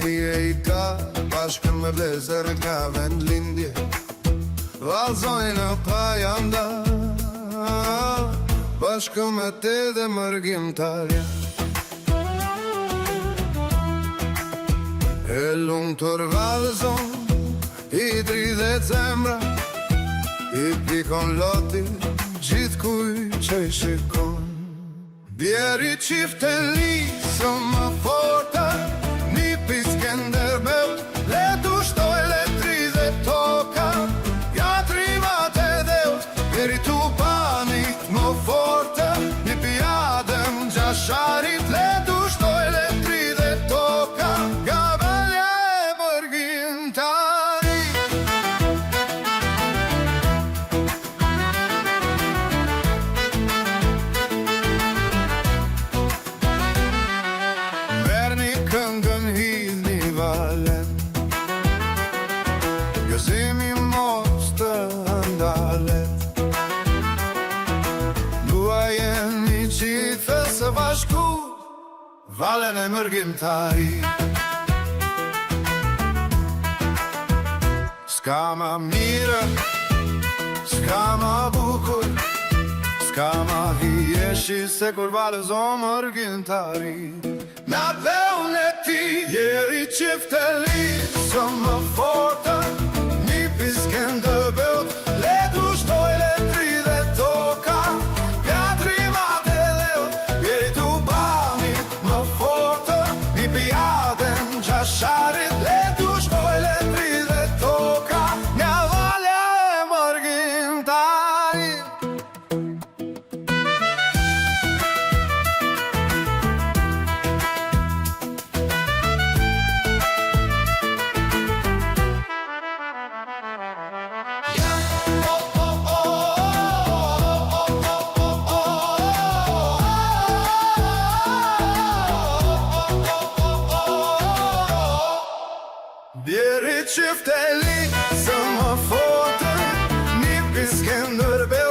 hije I ka bashkë me blezër nga vend lindje Valzojnë në pajanda bashkë me te dhe mërgjimtarja E lumë tër valzon I 30 zemra I pikon loti gjithë kuj që I shikon Bjeri qifte lisë më forta Një piskender meu Le tu shtoj le 30 toka Ja trimat e deut Bjeri tu panit më forta Një pijadëm gjasharit Le tu shtoj le 30 toka Ga balja e mërgjimtari Merni këngën hidhni valen Gëzimi mos të ndalet Dua jemi qithë së bashku Valen e mërgjimtari Ska ma mire, ska ma bukur Ska ma hijeshi se kur valës o mërgjimtari Na veun e ti Jeri qifte lisë më forta Një piskender beut Le du shtoj le 30 toka Pjatrimat e leut Jeri tu banit më forta Një pijadem gjasharit Le du shtoj le 30 toka Nga valja e mërgjimtari Bjeri qifte lisë më fortë Një piskender beut